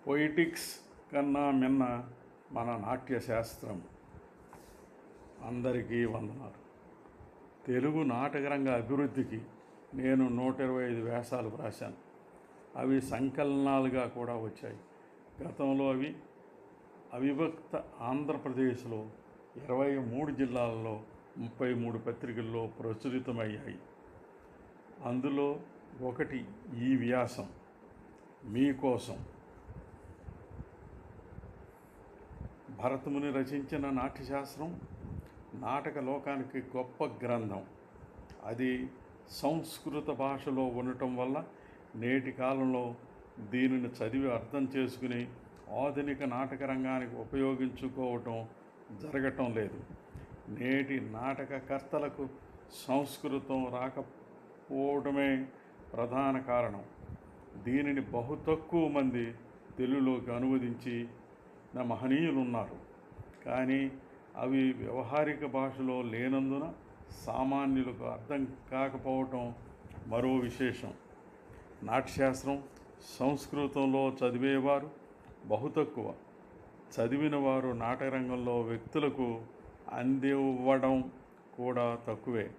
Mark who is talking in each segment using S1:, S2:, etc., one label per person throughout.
S1: పొయిటిక్స్ కన్నా మిన్న మన నాట్యశాస్త్రం. అందరికీ వందనాలు. తెలుగు నాటకరంగ అభివృద్ధికి నేను 125 వ్యాసాలు వ్రాశాను. అవి సంకలనాలుగా కూడా వచ్చాయి. గతంలో అవి అవిభక్త ఆంధ్రప్రదేశ్లో 23 జిల్లాల్లో 33 పత్రికల్లో ప్రచురితమయ్యాయి. అందులో ఒకటి ఈ వ్యాసం మీకోసం. భరతముని రచించిన నాట్యశాస్త్రం నాటక లోకానికి గొప్ప గ్రంథం. అది సంస్కృత భాషలో ఉండటం వల్ల నేటి కాలంలో దీనిని చదివి అర్థం చేసుకుని ఆధునిక నాటక రంగానికి ఉపయోగించుకోవటం జరగటం లేదు. నేటి నాటకకర్తలకు సంస్కృతం రాకపోవడమే ప్రధాన కారణం. దీనిని బహు తక్కువ మంది తెలుగులోకి అనువదించిన మహనీయులున్నారు. కానీ అవి వ్యవహారిక భాషలో లేనందున సామాన్యులకు అర్థం కాకపోవటం మరో విశేషం. నాట్యశాస్త్రం సంస్కృతంలో చదివేవారు బహు తక్కువ. చదివిన వారు నాటకరంగంలో వ్యక్తులకు అందివ్వడం కూడా తక్కువే.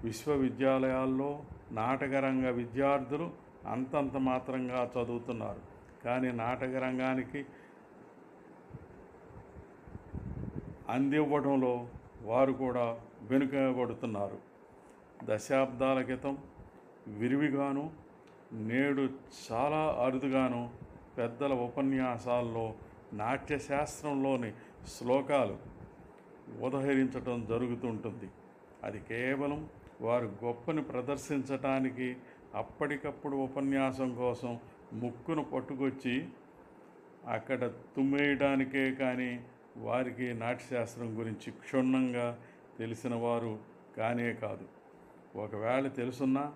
S1: విశ్వవిద్యాలయాల్లో నాటకరంగ విద్యార్థులు అంతంత మాత్రంగా చదువుతున్నారు. కానీ నాటకరంగానికి అందివ్వడంలో వారు కూడా వెనుకబడుతున్నారు. దశాబ్దాల క్రితం విరివిగాను, నేడు చాలా అరుదుగాను పెద్దల ఉపన్యాసాల్లో నాట్యశాస్త్రంలోని శ్లోకాలు ఉదహరించడం జరుగుతుంటుంది. అది కేవలం వారు గొప్పని ప్రదర్శించటానికి, అప్పటికప్పుడు ఉపన్యాసం కోసం ముక్కును పట్టుకొచ్చి అక్కడ తుమ్మేయడానికే. కానీ వారికి నాట్యశాస్త్రం గురించి క్షుణ్ణంగా తెలిసిన వారు కానే కాదు. ఒకవేళ తెలుసున్నా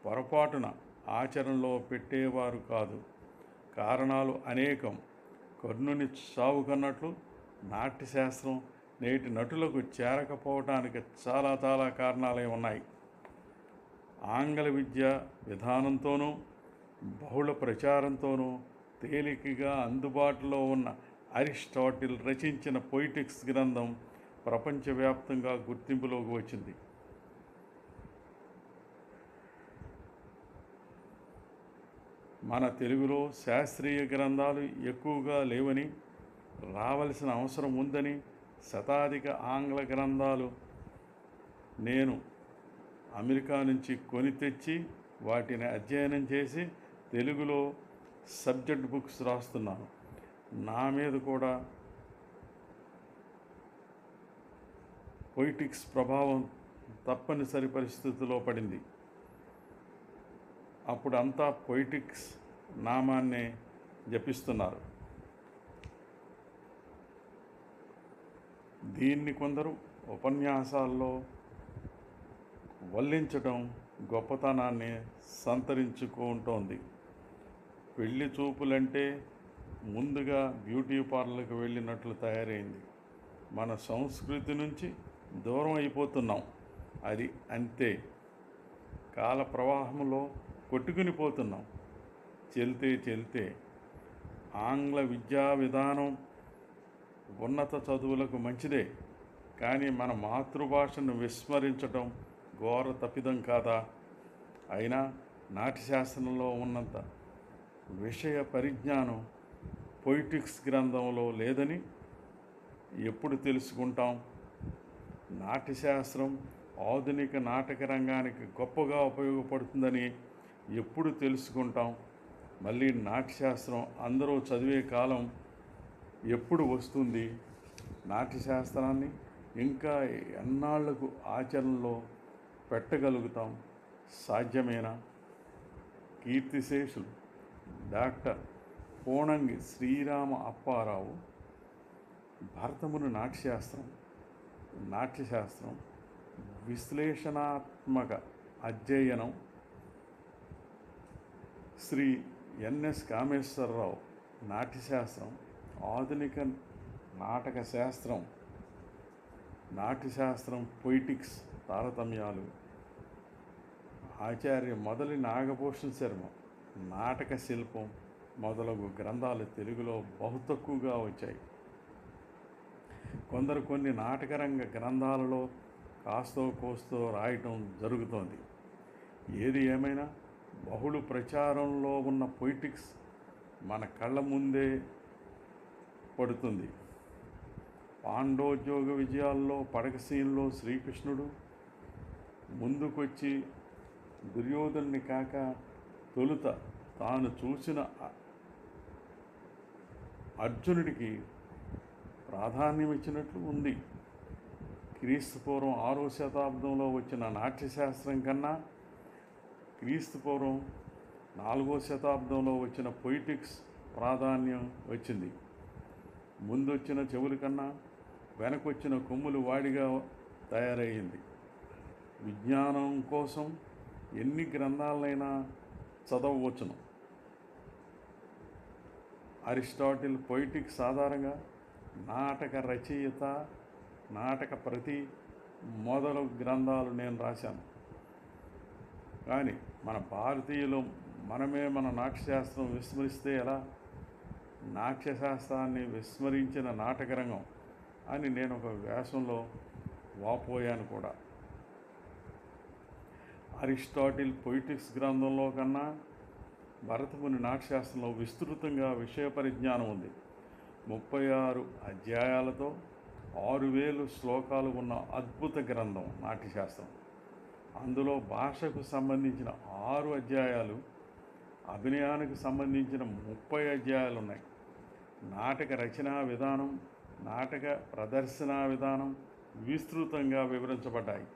S1: పొరపాటున ఆచరణలో పెట్టేవారు కాదు. కారణాలు అనేకం. కర్ణుని చావు కన్నట్లు నాట్యశాస్త్రం నేటి నటులకు చేరకపోవటానికి చాలా కారణాలే ఉన్నాయి. ఆంగ్ల విద్య విధానంతోనూ బహుళ ప్రచారంతోనూ తేలికగా అందుబాటులో ఉన్న అరిస్టాటిల్ రచించిన పొయిటిక్స్ గ్రంథం ప్రపంచవ్యాప్తంగా గుర్తింపులోకి వచ్చింది. మన తెలుగులో శాస్త్రీయ గ్రంథాలు ఎక్కువగా లేవని, రావలసిన అవసరం ఉందని శతాధిక ఆంగ్ల గ్రంథాలు నేను అమెరికా నుంచి కొని తెచ్చి వాటిని అధ్యయనం చేసి తెలుగులో సబ్జెక్ట్ బుక్స్ రాస్తున్నాను. నా మీద కూడా పొయిటిక్స్ ప్రభావం తప్పనిసరి పరిస్థితిలో పడింది. అప్పుడు అంతా పొయిటిక్స్ నామాన్నే జపిస్తున్నారు. దీన్ని కొందరు ఉపన్యాసాల్లో వల్లించడం గొప్పతనాన్ని సంతరించుకుంటోంది. పెళ్లి చూపులంటే ముందుగా బ్యూటీ పార్లర్కి వెళ్ళినట్లు తయారైంది. మన సంస్కృతి నుంచి దూరం అయిపోతున్నాం. అది అంతే. కాల ప్రవాహంలో కొట్టుకుని పోతున్నాం. చెల్తే ఆంగ్ల విద్యా విధానం ఉన్నత చదువులకు మంచిదే. కానీ మన మాతృభాషను విస్మరించడం ఘోర తప్పిదం కాదా? అయినా నాట్యశాస్త్రంలో ఉన్నంత విషయ పరిజ్ఞానం పొయిటిక్స్ గ్రంథంలో లేదని ఎప్పుడు తెలుసుకుంటాం? నాట్యశాస్త్రం ఆధునిక నాటక రంగానికి గొప్పగా ఉపయోగపడుతుందని ఎప్పుడు తెలుసుకుంటాం? మళ్ళీ నాట్యశాస్త్రం అందరూ చదివే కాలం ఎప్పుడు వస్తుంది? నాట్యశాస్త్రాన్ని ఇంకా ఎన్నాళ్లకు ఆచరణలో పెట్టగలుగుతాం? సాధ్యమేనా? కీర్తిశేషులు డాక్టర్ పోణంగి శ్రీరామ అప్పారావు భరతముని నాట్యశాస్త్రం విశ్లేషణాత్మక అధ్యయనం, శ్రీ ఎన్ఎస్ కామేశ్వరరావు నాట్యశాస్త్రం ఆధునిక నాటక శాస్త్రం, నాట్యశాస్త్రం పొయిటిక్స్ తారతమ్యాలు, ఆచార్య మొదలి నాగభూషణ శర్మ నాటక శిల్పం, మొదలగు గ్రంథాలు తెలుగులో బహు తక్కువగా వచ్చాయి. కొందరు కొన్ని నాటకరంగ గ్రంథాలలో కాస్తో కోస్తో రాయటం జరుగుతోంది. ఏది ఏమైనా బహుళ ప్రచారంలో ఉన్న పొయిటిక్స్ మన కళ్ళ ముందే పడుతుంది. పాండోద్యోగ విజయాల్లో పడక సీన్లో శ్రీకృష్ణుడు ముందుకొచ్చి దుర్యోధనుని కాక తొలుత తాను చూసిన అర్జునుడికి ప్రాధాన్యం ఇచ్చినట్లు ఉంది. క్రీస్తుపూర్వం 6వ శతాబ్దంలో వచ్చిన నాట్యశాస్త్రం కన్నా క్రీస్తుపూర్వం 4వ శతాబ్దంలో వచ్చిన పొయిటిక్స్ ప్రాధాన్యం వచ్చింది. ముందొచ్చిన చెవుల కన్నా వెనకొచ్చిన కొమ్ములు వాడిగా తయారయ్యింది. విజ్ఞానం కోసం ఎన్ని గ్రంథాలైనా చదవవచ్చును. అరిస్టాటిల్ పొయిటిక్స్ ఆధారంగా నాటక రచయిత, నాటక ప్రతి మొదలగు గ్రంథాలు నేను రాశాను. కానీ మన భారతీయులు మనమే మన నాట్యశాస్త్రం విస్మరిస్తే ఎలా? నాట్యశాస్త్రాన్ని విస్మరించిన నాటకరంగం అని నేను ఒక వ్యాసంలో వాపోయాను కూడా. అరిస్టాటిల్ పొయిటిక్స్ గ్రంథంలో కన్నా భరతముని నాట్యశాస్త్రంలో విస్తృతంగా విషయ పరిజ్ఞానం ఉంది. 36 అధ్యాయాలతో 6000 శ్లోకాలు ఉన్న అద్భుత గ్రంథం నాట్యశాస్త్రం. అందులో భాషకు సంబంధించిన 6 అధ్యాయాలు, అభినయానికి సంబంధించిన 30 అధ్యాయాలు ఉన్నాయి. నాటక రచనా విధానం, నాటక ప్రదర్శనా విధానం విస్తృతంగా వివరించబడ్డాయి.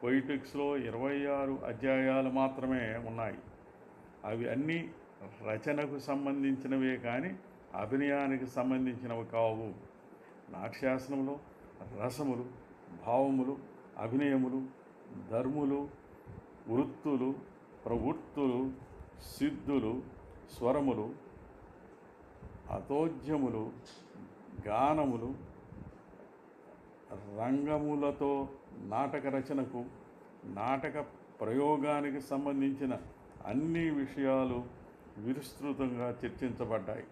S1: పొయిటిక్స్లో 26 అధ్యాయాలు మాత్రమే ఉన్నాయి. అవి అన్నీ రచనకు సంబంధించినవే కానీ అభినయానికి సంబంధించినవి కావు. నాట్యశాస్త్రంలో రసములు, భావములు, అభినయములు, ధర్ములు, వృత్తులు, ప్రవృత్తులు, సిద్ధులు, స్వరములు, అతోద్యములు, గానములు, రంగములతో నాటక రచనకు, నాటక ప్రయోగానికి సంబంధించిన అన్ని విషయాలు విస్తృతంగా చర్చించబడ్డాయి.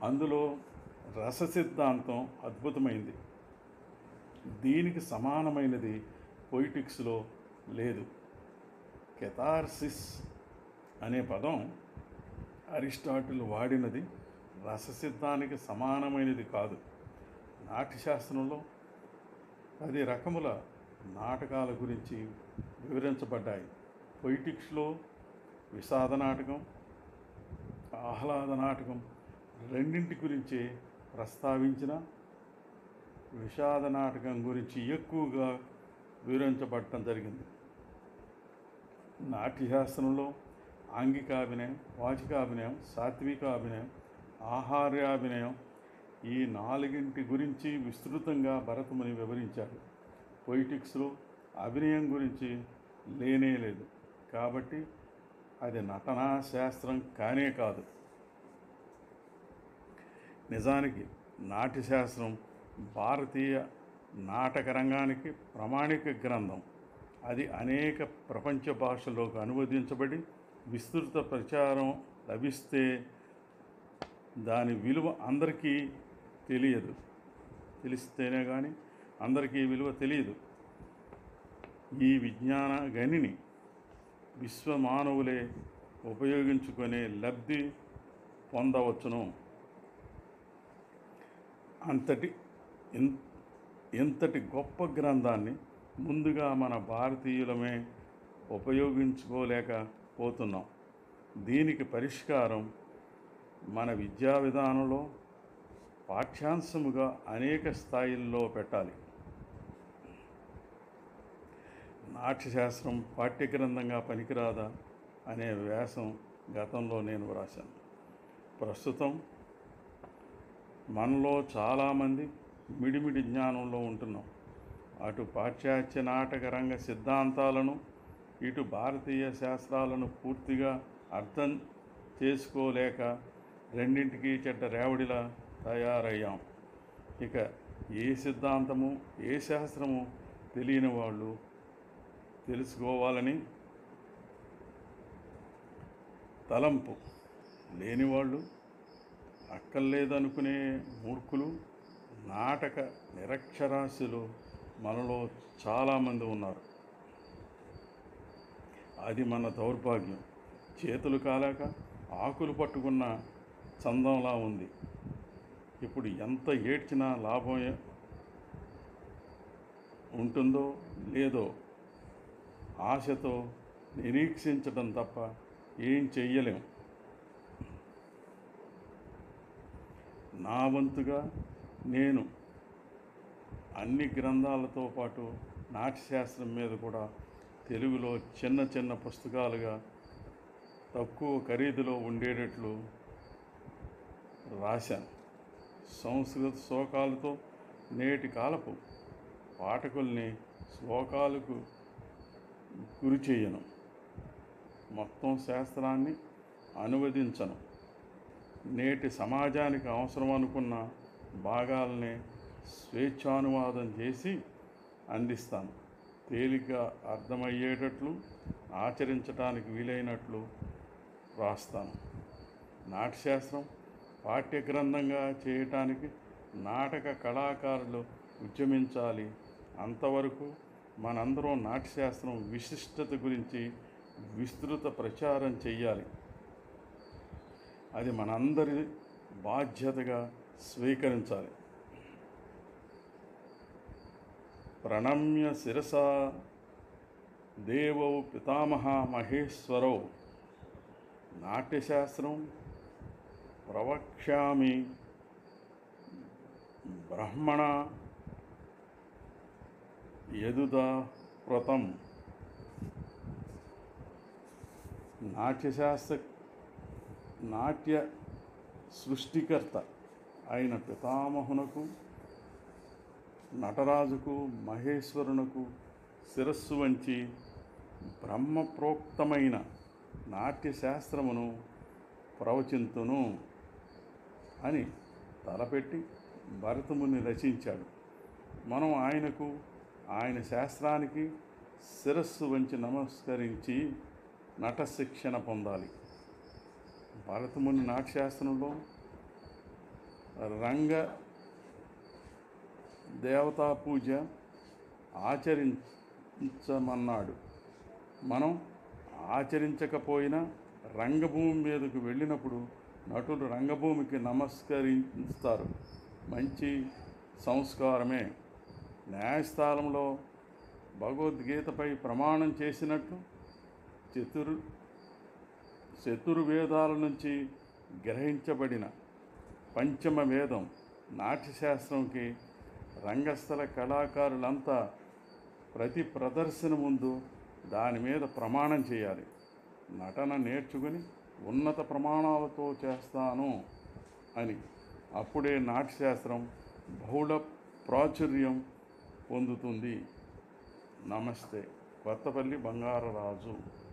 S1: అందులో రస సిద్ధాంతం అద్భుతమైంది. దీనికి సమానమైనది పొయిటిక్స్లో లేదు. కెథార్సిస్ అనే పదం అరిస్టాటిల్ వాడినది రససిద్ధానికి సమానమైనది కాదు. నాట్యశాస్త్రంలో 10 రకముల నాటకాల గురించి వివరించబడ్డాయి. పొయిటిక్స్లో విషాద నాటకం, ఆహ్లాద నాటకం రెండింటి గురించి ప్రస్తావించిన విషాద నాటకం గురించి ఎక్కువగా వివరించబడటం జరిగింది. నాట్యశాస్త్రంలో ఆంగికాభినయం, వాచికాభినయం, సాత్వికాభినయం, ఆహార్యాభినయం ఈ 4 గురించి విస్తృతంగా భరతముని వివరించాడు. పొయిటిక్స్లో అభినయం గురించి లేనే లేదు. కాబట్టి అది నటనా శాస్త్రం కానే కాదు. నిజానికి నాట్యశాస్త్రం భారతీయ నాటక రంగానికి ప్రామాణిక గ్రంథం. అది అనేక ప్రపంచ భాషల్లోకి అనువదించబడి విస్తృత ప్రచారం లభిస్తే దాని విలువ అందరికీ తెలియదు. తెలిస్తేనే కానీ అందరికీ విలువ తెలియదు. ఈ విజ్ఞాన గనిని విశ్వమానవులే ఉపయోగించుకునే లబ్ధి పొందవచ్చును. ఇంతటి గొప్ప గ్రంథాన్ని ముందుగా మన భారతీయులమే ఉపయోగించుకోలేకపోతున్నాం. దీనికి పరిష్కారం మన విద్యా విధానంలో పాఠ్యాంశముగా అనేక స్థాయిల్లో పెట్టాలి. నాట్యశాస్త్రం పాఠ్యగ్రంథంగా పనికిరాదా అనే వ్యాసం గతంలో నేను వ్రాశాను. ప్రస్తుతం మనలో చాలామంది మిడిమిడి జ్ఞానంలో ఉంటున్నాం. అటు పాశ్చాత్య నాటక రంగ సిద్ధాంతాలను, ఇటు భారతీయ శాస్త్రాలను పూర్తిగా అర్థం చేసుకోలేక రెండింటికి చెడ్డ రేవడిలా తయారయ్యాం. ఇక ఏ సిద్ధాంతము ఏ శాస్త్రము తెలియని వాళ్ళు తెలుసుకోవాలని తలంపు లేనివాళ్ళు, అక్కర్లేదనుకునే మూర్ఖులు, నాటక నిరక్షరాస్యులు మనలో చాలామంది ఉన్నారు. అది మన దౌర్భాగ్యం. చేతులు కాలాక ఆకులు పట్టుకున్న చందంలా ఉంది. ఇప్పుడు ఎంత ఏడ్చినా లాభం ఉంటుందో లేదో ఆశతో నిరీక్షించడం తప్ప ఏం చెయ్యలేం. నా వంతుగా నేను అన్ని గ్రంథాలతో పాటు నాట్యశాస్త్రం మీద కూడా తెలుగులో చిన్న చిన్న పుస్తకాలుగా తక్కువ ఖరీదులో ఉండేటట్లు రాశాను. సంస్కృత శ్లోకాలతో నేటి కాలపు పాఠకుల్ని శ్లోకాలకు గురి చేయను. మొత్తం శాస్త్రాన్ని అనువదించను. నేటి సమాజానికి అవసరం అనుకున్న భాగాలనే స్వేచ్ఛానువాదం చేసి అందిస్తాను. తేలిగ్గా అర్థమయ్యేటట్లు, ఆచరించడానికి వీలైనట్లు రాస్తాను. నాట్యశాస్త్రం పాఠ్యగ్రంథంగా చేయటానికి నాటక కళాకారులు ఉద్యమించాలి. అంతవరకు మనందరం నాట్యశాస్త్రం విశిష్టత గురించి విస్తృత ప్రచారం చెయ్యాలి. అది మనందరి బాధ్యతగా స్వీకరించాలి. ప్రణమ్య శిరసా దేవౌ పితామహ మహేశ్వరౌ నాట్యశాస్త్రం ప్రవక్ష్యామి బ్రహ్మణ యదుదాప్రతం. నాట్య సృష్టికర్త అయిన పితామహునకు, నటరాజుకు, మహేశ్వరునకు శిరస్సు వంచి బ్రహ్మప్రోక్తమైన నాట్యశాస్త్రమును ప్రవచింతును అని తలపెట్టి భరతముని రచించాడు. మనం ఆయనకు, ఆయన శాస్త్రానికి శిరస్సు వంచి నమస్కరించి నట శిక్షణ పొందాలి. భరతముని నాట్యశాస్త్రంలో రంగ దేవతా పూజ ఆచరించమన్నాడు. మనం ఆచరించకపోయినా రంగభూమి మీదకు వెళ్ళినప్పుడు నటులు రంగభూమికి నమస్కరిస్తారు. మంచి సంస్కారమే. న్యాయస్థానంలో భగవద్గీతపై ప్రమాణం చేసినట్లు చతుర్వేదాల నుంచి గ్రహించబడిన పంచమ వేదం నాట్యశాస్త్రంకి రంగస్థల కళాకారులంతా ప్రతి ప్రదర్శన ముందు దాని మీద ప్రమాణం చేయాలి. నటన నేర్చుకుని ఉన్నత ప్రమాణాలతో చేస్తాను అని. అప్పుడే నాట్యశాస్త్రం బహుళ ప్రాచుర్యం పొందుతుంది. నమస్తే. కొత్తపల్లి బంగారరాజు.